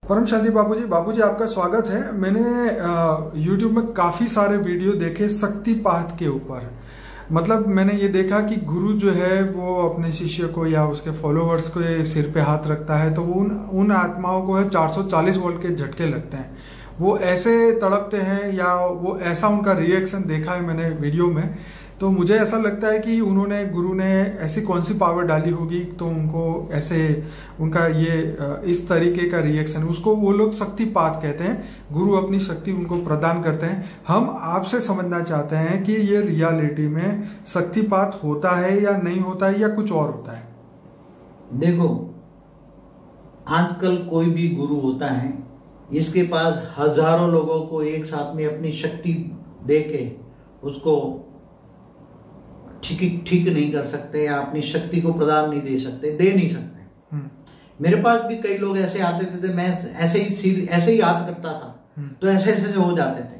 परम शांति बाबूजी आपका स्वागत है। मैंने YouTube में काफी सारे वीडियो देखे शक्तिपात के ऊपर। मतलब मैंने ये देखा कि गुरु जो है वो अपने शिष्य को या उसके फॉलोअर्स को सिर पे हाथ रखता है तो वो उन आत्माओं को है 440 वोल्ट के झटके लगते हैं, वो ऐसे तड़पते हैं या वो ऐसा उनका रिएक्शन देखा है मैंने वीडियो में। तो मुझे ऐसा लगता है कि गुरु ने ऐसी कौन सी पावर डाली होगी तो उनको ऐसे उनका ये इस तरीके का रिएक्शन, उसको वो लोग शक्तिपात कहते हैं। गुरु अपनी शक्ति उनको प्रदान करते हैं। हम आपसे समझना चाहते हैं कि ये रियलिटी में शक्तिपात होता है या नहीं होता है या कुछ और होता है। देखो, आजकल कोई भी गुरु होता है, इसके पास हजारों लोगों को एक साथ में अपनी शक्ति दे के उसको ठीक नहीं कर सकते या अपनी शक्ति को प्रदान नहीं दे सकते। मेरे पास भी कई लोग ऐसे आते थे, मैं ऐसे ही याद करता था तो ऐसे हो जाते थे।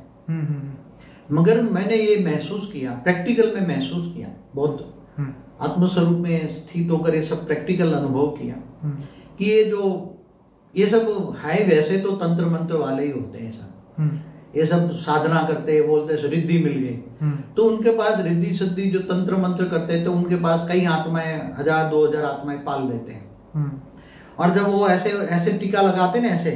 मगर मैंने ये महसूस किया, प्रैक्टिकल में महसूस किया, बहुत आत्मस्वरूप में स्थित होकर ये सब प्रैक्टिकल अनुभव किया कि ये सब है वैसे तो तंत्र मंत्र वाले ही होते हैं सब। ये सब साधना करते बोलते रिद्धि मिल गई, तो उनके पास रिद्धि सिद्धि जो तंत्र मंत्र करते हैं तो उनके पास कई आत्माएं 1000-2000 आत्माएं पाल लेते हैं। और जब वो ऐसे टीका लगाते ना ऐसे,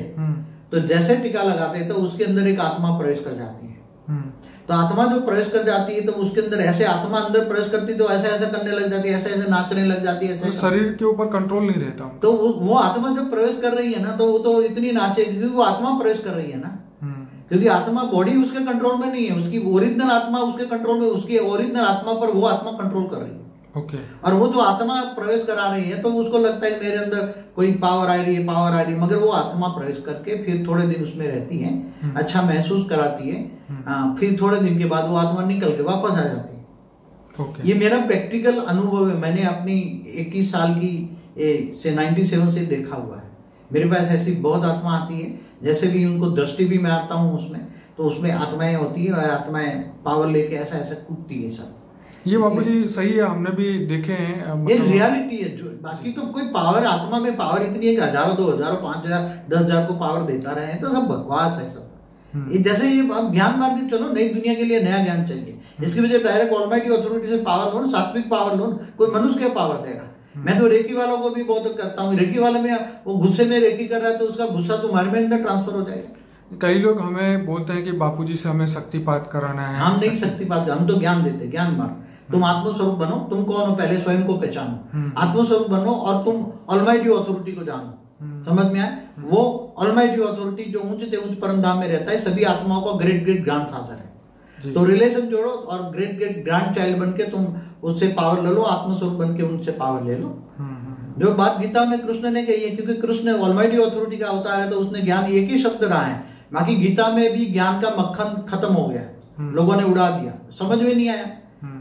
तो जैसे टीका लगाते हैं तो उसके अंदर एक आत्मा प्रवेश कर जाती है। तो आत्मा जो प्रवेश कर जाती है तो उसके अंदर ऐसे आत्मा अंदर प्रवेश करती तो ऐसे करने लग जाती है, ऐसे नाचने लग जाती है, ऐसे शरीर के ऊपर कंट्रोल नहीं रहता। तो वो आत्मा जब प्रवेश कर रही है ना तो वो तो इतनी नाचे क्योंकि वो आत्मा प्रवेश कर रही है ना, क्योंकि आत्मा बॉडी उसके कंट्रोल में नहीं है, उसकी ओरिजिनल आत्मा उसके कंट्रोल में, उसकी ओरिजिनल आत्मा पर वो आत्मा कंट्रोल कर रही है। ओके। और वो जो आत्मा प्रवेश करा रही है तो उसको लगता है मेरे अंदर कोई पावर आ रही है, मगर वो आत्मा प्रवेश करके फिर थोड़े दिन उसमें रहती है, अच्छा महसूस कराती है, फिर थोड़े दिन के बाद वो आत्मा निकल के वापस आ जाती है। ओके। ये मेरा प्रैक्टिकल अनुभव है, मैंने अपनी 21 साल की से 97 से देखा हुआ है। मेरे पास ऐसी बहुत आत्मा आती है, जैसे भी उनको दृष्टि भी मैं आता हूँ उसमें, तो उसमें आत्माएं होती है और आत्माएं पावर लेके ऐसा कूदती है सब। ये बाबूजी सही है, हमने भी देखे हैं। ये रियलिटी है। जो बाकी तो कोई पावर, आत्मा में पावर इतनी है कि 1000, 2000, 5000, 10,000 को पावर देता रहे तो सब बकवास है सब। जैसे ये ज्ञान मान के चलो, नई दुनिया के लिए नया ज्ञान चाहिए, इसकी वजह डायरेक्ट ऑलमाइटी अथॉरिटी से पावर लो, सात्विक पावर लो, कोई मनुष्य क्या पावर देगा। मैं तो रेकी वालों को भी बहुत करता हूँ, रेकी वाले में वो गुस्से में रेकी कर रहा है तो उसका गुस्सा तुम्हारे में अंदर ट्रांसफर हो जाएगा। कई लोग हमें बोलते हैं कि बापूजी से हमें शक्तिपात कराना है। हम नहीं शक्तिपात, हम तो ज्ञान देते, ज्ञान मार्ग। तुम आत्मस्वरूप बनो, तुम कौन हो पहले स्वयं को पहचानो, आत्मस्वरूप बनो और तुम ऑलमाइटी अथॉरिटी को जानो। समझ में आए? वो ऑलमाइटी अथॉरिटी जो ऊंच से ऊंच परम धाम में रहता है, सभी आत्माओं का ग्रेट ग्रैंडफादर है। तो रिलेशन जोड़ो और ग्रेट ग्रैंड चाइल्ड बन के तुम उससे पावर ले लो, आत्मस्वरूप बन के उनसे पावर ले लो। जो बात गीता में कृष्ण ने कही है, क्योंकि कृष्ण ऑलमाइटी अथॉरिटी का अवतार है तो उसने ज्ञान एक ही शब्द रहा है, बाकी गीता में भी ज्ञान का मक्खन खत्म हो गया, लोगों ने उड़ा दिया, समझ में नहीं आया।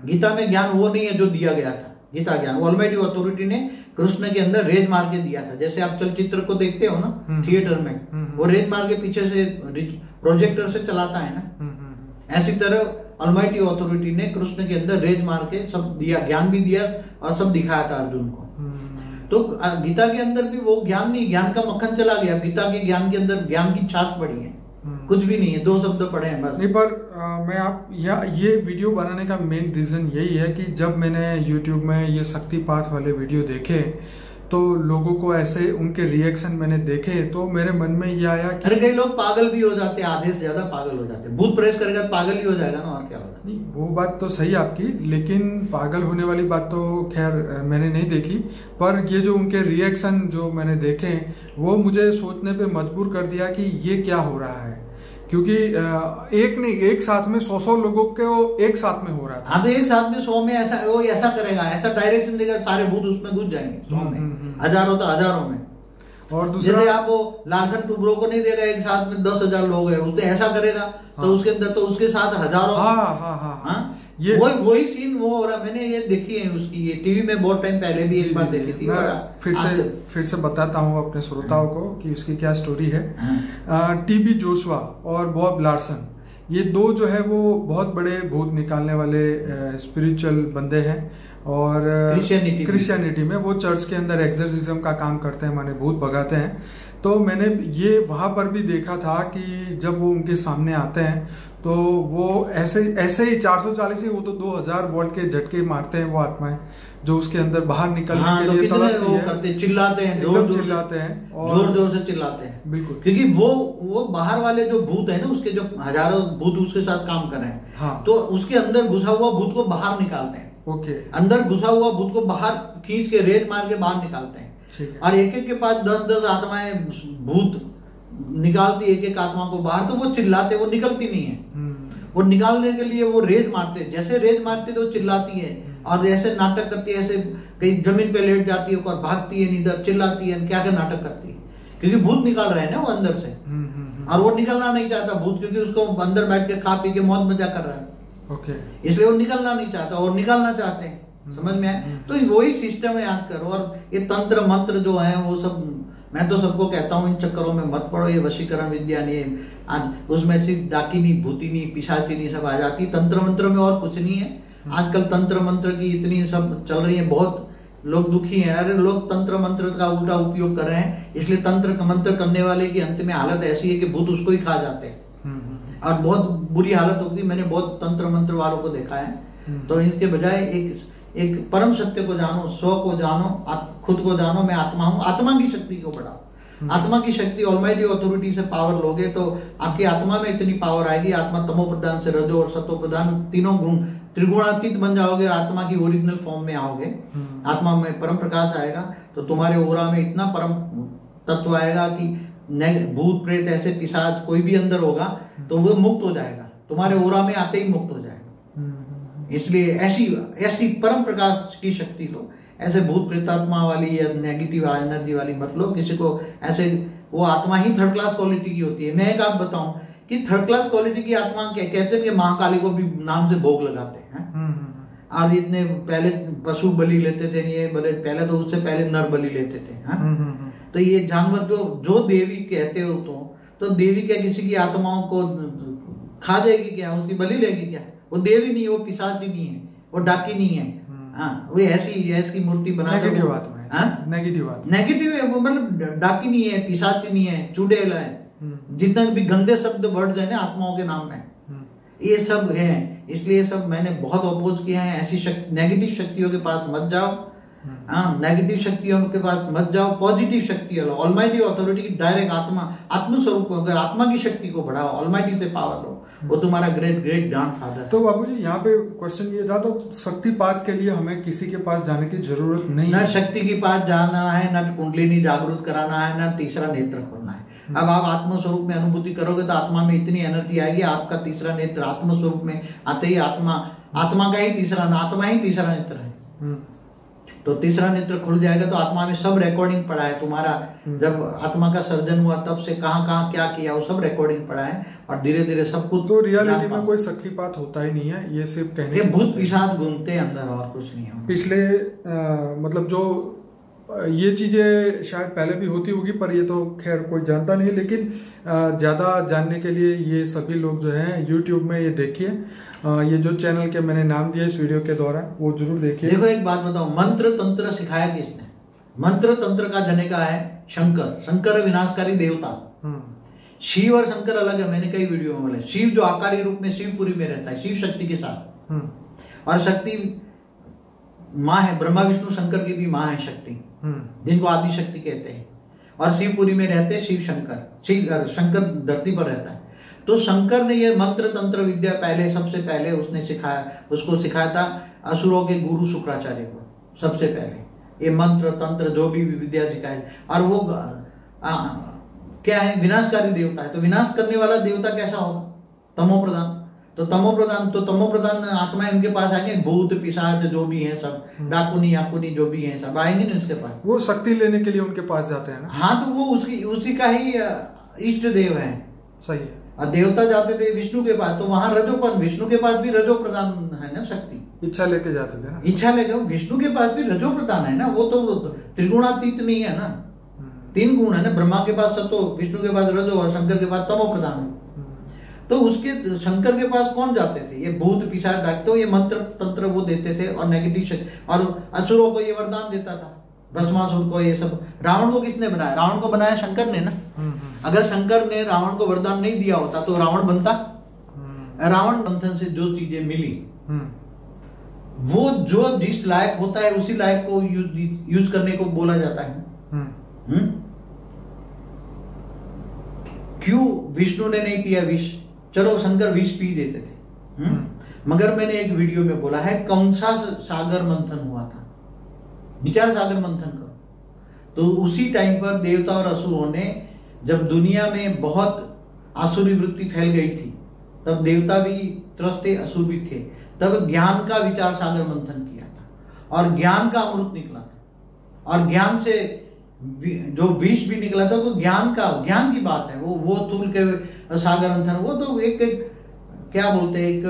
गीता में ज्ञान वो नहीं है जो दिया गया था। गीता ज्ञान ऑलमाइटी अथॉरिटी ने कृष्ण के अंदर रेज मार के दिया था। जैसे आप चलचित्र को देखते हो ना थिएटर में, वो रेज मार के पीछे से प्रोजेक्टर से चलाता है ना, ऐसी तरह ऑलमाइटी अथॉरिटी ने कृष्ण के अंदर रेज मार के सब दिया, ज्ञान भी दिया और सब दिखाया था अर्जुन को। तो गीता के अंदर भी वो ज्ञान नहीं, ज्ञान का मक्खन चला गया। गीता के ज्ञान के अंदर ज्ञान की छाछ पड़ी है, कुछ भी नहीं है, 2 शब्द पढ़े हैं बस। नहीं, पर ये वीडियो बनाने का मेन रीजन यही है कि जब मैंने YouTube में ये शक्तिपात वाले वीडियो देखे तो लोगों को ऐसे उनके रिएक्शन मैंने देखे तो मेरे मन में ये आया कि अरे कई लोग पागल भी हो जाते हैं, आधे से ज्यादा पागल हो जाते हैं। भूत प्रेस करेगा तो पागल ही हो जाएगा ना, और क्या होगा। नहीं, वो बात तो सही आपकी, लेकिन पागल होने वाली बात तो खैर मैंने नहीं देखी, पर ये जो उनके रिएक्शन जो मैंने देखे वो मुझे सोचने पे मजबूर कर दिया कि ये क्या हो रहा है। क्योंकि एक नहीं, एक साथ में 100 लोगों को एक साथ में हो रहा था। हाँ, तो एक साथ में 100 में वो ऐसा करेगा, ऐसा डायरेक्शन देगा, सारे भूत उसमें घुस जाएंगे 100 में, हजारों तो हजारों में। और दूसरा जैसे आप वो लार्सन टूब्रो को नहीं देगा एक साथ में 10,000 लोग है, उसने ऐसा करेगा तो उसके अंदर तो उसके साथ हजारों। हाँ, ये वही सीन वो हो रहा। मैंने ये देखी है उसकी, ये टीवी में बहुत टाइम पहले भी एक बार देखी थी। फिर से बताता हूँ अपने श्रोताओं को कि उसकी क्या स्टोरी है। टीबी जोशुआ और बॉब लार्सन, ये 2 जो है वो बहुत बड़े भूत निकालने वाले स्पिरिचुअल बंदे हैं और क्रिश्चियनिटी में वो चर्च के अंदर एक्सर्सिज्म का काम करते हैं, माने भूत भगाते हैं। तो मैंने ये वहां पर भी देखा था कि जब वो उनके सामने आते हैं तो वो ऐसे ही 440 ही, वो तो 2000 वोल्ट के झटके मारते हैं वो आत्माएं जो उसके अंदर बाहर निकलने के लिए तड़पती है, करते चिल्लाते हैं, चिल्लाते हैं और जोर जोर से चिल्लाते हैं। बिल्कुल, क्योंकि वो बाहर वाले जो भूत है ना, उसके जो हजारों भूत उसके साथ काम कर रहे हैं, हाँ, तो उसके अंदर घुसा हुआ भूत को बाहर निकालते हैं। ओके, अंदर घुसा हुआ भूत को बाहर खींच के रेत मार के बाहर निकालते हैं। और एक एक के पास 10-10 आत्माएं भूत निकालती, एक एक आत्मा को बाहर, तो वो चिल्लाते, वो निकलती नहीं है। वो निकालने के लिए वो रेज मारते, जैसे रेज मारते तो चिल्लाती है, और जैसे नाटक करती है, ऐसे कहीं जमीन पे लेट जाती है और भागती है, इधर चिल्लाती है, क्या क्या नाटक करती है, क्योंकि भूत निकाल रहे हैं ना वो अंदर से। और वो निकलना नहीं चाहता भूत, क्योंकि उसको अंदर बैठ के खा पी के मौज मजा कर रहा है, ओके, इसलिए वो निकलना नहीं चाहता, और निकालना चाहते हैं। समझ में आए? तो वही सिस्टम है, याद करो। और ये तंत्र मंत्र जो है वो सब, मैं तो सबको कहता हूँ इन चक्करों में मत पड़ो। ये वशीकरण विद्या नहीं है, उसमें सिर्फ डाकिनी, भूतिनी, पिशाचिनी सब आ जाती। तंत्र मंत्र में और कुछ नहीं है। आजकल तंत्र मंत्र की इतनी सब चल रही है, बहुत लोग दुखी हैं। अरे लोग तंत्र मंत्र का उल्टा उपयोग कर रहे हैं, इसलिए तंत्र मंत्र करने वाले की अंत में हालत ऐसी है कि भूत उसको ही खा जाते हैं और बहुत बुरी हालत होती है। मैंने बहुत तंत्र मंत्र वालों को देखा है। तो इसके बजाय एक परम सत्य को जानो, स्व को जानो, खुद को जानो, मैं आत्मा हूं। आत्मा की शक्ति को बढ़ाओ। आत्मा की शक्ति, ऑलमाइटी अथॉरिटी से पावर लोगे तो आपकी आत्मा में इतनी पावर आएगी। आत्मा तमो प्रधान से रजो और सतो प्रधान, तीनों गुण त्रिगुणातीत बन जाओगे, आत्मा की ओरिजिनल फॉर्म में आओगे। आत्मा में परम प्रकाश आएगा तो तुम्हारे ओरा में इतना परम तत्व आएगा कि भूत प्रेत ऐसे पिशाच कोई भी अंदर होगा तो वो मुक्त हो जाएगा, तुम्हारे ओरा में आते ही मुक्त हो जाएगा। इसलिए ऐसी परम प्रकाश की शक्ति लो। ऐसे भूत प्रेतात्मा वाली या नेगेटिव एनर्जी वाली मत लो किसी को। ऐसे वो आत्मा ही थर्ड क्लास क्वालिटी की होती है। मैं एक आप बताऊं कि थर्ड क्लास क्वालिटी की आत्मा कहते हैं कि महाकाली को भी नाम से भोग लगाते हैं। और इतने पहले पशु बलि लेते थे, ये बड़े पहले तो उससे पहले नर बलि लेते थे। तो ये जानवर जो देवी कहते हो तो देवी क्या किसी की आत्माओं को खा जाएगी क्या? उसकी बलि लेगी क्या? वो देवी नहीं, वो पिशाची नहीं है, वो डाकी नहीं है। हाँ, वो ऐसी मूर्ति बना नेगेटिव आत्मा है, नेगेटिव है वो, मतलब डाकी नहीं है, पिशाची नहीं है, चुड़ैल है। जितना भी गंदे शब्द वर्ड है ना आत्माओं के नाम में, ये सब है। इसलिए सब मैंने बहुत अपोज किया है। ऐसी नेगेटिव शक्तियों के पास मत जाओ। हाँ, नेगेटिव शक्तियों के पास मत जाओ, पॉजिटिव शक्ति लो। ऑलमाइटी अथॉरिटी की डायरेक्ट आत्मस्वरूप, अगर आत्मा की शक्ति को बढ़ाओ, ऑलमाइटी से पावर लो, वो तुम्हारा ग्रेट ग्रैंडफादर। तो बाबूजी यहाँ पे क्वेश्चन ये था, तो शक्तिपात के लिए हमें किसी के पास जाने की जरूरत नहीं है? न शक्ति के पास जाना है, न कुंडलिनी जागृत कराना है, न तीसरा नेत्र खोलना है। अब आप आत्मस्वरूप में अनुभूति करोगे तो आत्मा में इतनी एनर्जी आएगी, आपका तीसरा नेत्र आत्मस्वरूप में आते ही आत्मा का ही तीसरा नेत्र है। तो तीसरा नेत्र खुल जाएगा तो आत्मा में सब रिकॉर्डिंग पड़ा है तुम्हारा। जब आत्मा का सर्जन हुआ तब से कहाँ क्या किया, वो सब रिकॉर्डिंग पड़ा है। और धीरे धीरे सब कुछ। तो रियलिटी में कोई शक्तिपात होता ही नहीं है, ये सिर्फ कहने के भूत पिशाच घूमते हैं अंदर, और कुछ नहीं है। पिछले मतलब जो ये चीजें शायद पहले भी होती होगी, पर ये तो खैर कोई जानता नहीं। लेकिन ज्यादा जानने के लिए ये सभी लोग जो हैं यूट्यूब में ये देखिए, ये जो चैनल के मैंने नाम दिया इस वीडियो के दौरान, वो जरूर देखिए। देखो एक बात बताओ, मंत्र तंत्र सिखाया किसने? मंत्र तंत्र का जनेका है शंकर। शंकर विनाशकारी देवता। शिव और शंकर अलग है, मैंने कई वीडियो में बोले। शिव जो आकारी रूप में शिवपुरी में रहता है, शिव शक्ति के साथ। और शक्ति माँ है, ब्रह्मा विष्णु शंकर की भी माँ है शक्ति, जिनको आदि शक्ति कहते हैं। और शिवपुरी में रहते हैं शिव शंकर। शंकर धरती पर रहता है। तो शंकर ने ये मंत्र तंत्र विद्या सबसे पहले उसको सिखाया था असुरों के गुरु शुक्राचार्य को। सबसे पहले ये मंत्र तंत्र जो भी विद्या सिखाए। और वो क्या है? विनाशकारी देवता है। तो विनाश करने वाला देवता कैसा होगा? तमो प्रधान। तो तमो प्रधान आत्माएं उनके पास आएंगे, भूत पिशाच जो भी हैं सब, डाकुनी जो भी हैं सब आएंगे ना उसके पास। वो शक्ति लेने के लिए उनके पास जाते हैं ना। हाँ, तो वो उसी का ही इष्ट देव है। सही है। और देवता जाते थे विष्णु के पास, तो वहां रजोपन, विष्णु के पास भी रजो प्रधान है ना शक्ति। इच्छा लेके जाते थे ना। इच्छा लेके विष्णु के पास भी रजो प्रधान है ना। वो तो त्रिगुणातीत नहीं है ना, 3 गुण है ना। ब्रह्मा के पास सतो, विष्णु के पास रजो और शंकर के पास तमो प्रधान है। तो उसके शंकर के पास कौन जाते थे? ये भूत पिशाच डाक। तो ये मंत्र तंत्र वो देते थे और नेगेटिव शक्ति। और असुरों को ये वरदान देता था, भस्मासुर को, ये सब। रावण को किसने बनाया? रावण को बनाया शंकर ने ना। अगर शंकर ने रावण को वरदान नहीं दिया होता तो रावण बनता? रावण मंथन से जो चीजें मिली, वो जो जिस लायक होता है उसी लायक को यूज करने को बोला जाता है। क्यों विष्णु ने नहीं पिया विष? चलो शंकर विष पी देते थे, मगर मैंने एक वीडियो में बोला है कौन सा सागर मंथन हुआ था, विचार सागर मंथन करो। तो उसी टाइम पर देवता और असुरों ने, जब दुनिया में बहुत आसुरी वृत्ति फैल गई थी, तब देवता भी त्रस्त थे, असुर भी थे, तब ज्ञान का विचार सागर मंथन किया था और ज्ञान का अमृत निकला था। और ज्ञान से जो विष भी निकला था वो ज्ञान की बात है। वो स्थूल के सागर मंथन, वो तो एक क्या बोलते हैं, एक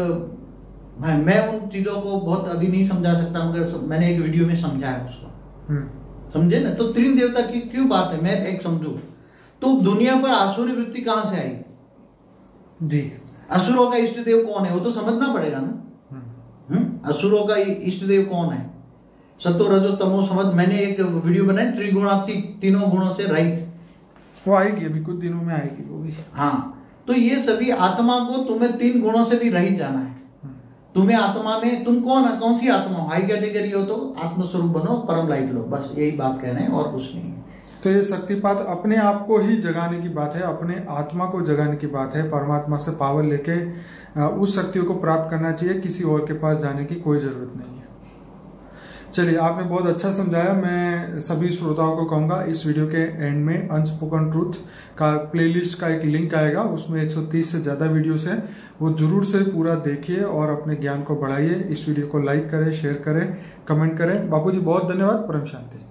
मैं उन चीजों को बहुत अभी नहीं समझा सकता, मगर मैंने एक वीडियो में समझा है उसको। समझे ना? तो तीन देवता की क्यों बात है, मैं एक समझू। तो दुनिया पर आसुरी वृत्ति कहां से आई जी? असुरों का इष्ट देव कौन है, वो तो समझना पड़ेगा ना। असुरों का इष्ट देव कौन है? सतो रजो तमो समझ। मैंने एक वीडियो बनाई त्रिगुणात्मक, तीनों गुणों से रहित, वो आएगी अभी कुछ दिनों में आएगी वो भी। हाँ, तो ये सभी आत्मा को तुम्हें तीन गुणों से भी रहित जाना है। तुम्हें आत्मा में, तुम कौन सी आत्मा हो? हाई कैटेगरी हो तो आत्मस्वरूप बनो, परम लाइट लो, बस यही बात कह रहे हैं और कुछ नहीं। तो ये शक्तिपात अपने आप को ही जगाने की बात है, अपने आत्मा को जगाने की बात है। परमात्मा से पावर लेके उस शक्तियों को प्राप्त करना चाहिए, किसी और के पास जाने की कोई जरूरत नहीं है। चलिए, आपने बहुत अच्छा समझाया। मैं सभी श्रोताओं को कहूंगा इस वीडियो के एंड में अनस्पोकन ट्रूथ का प्लेलिस्ट का एक लिंक आएगा, उसमें 130 से ज्यादा वीडियोस हैं, वो जरूर से पूरा देखिए और अपने ज्ञान को बढ़ाइए। इस वीडियो को लाइक करें, शेयर करें, कमेंट करें। बापूजी बहुत धन्यवाद। परम शांति।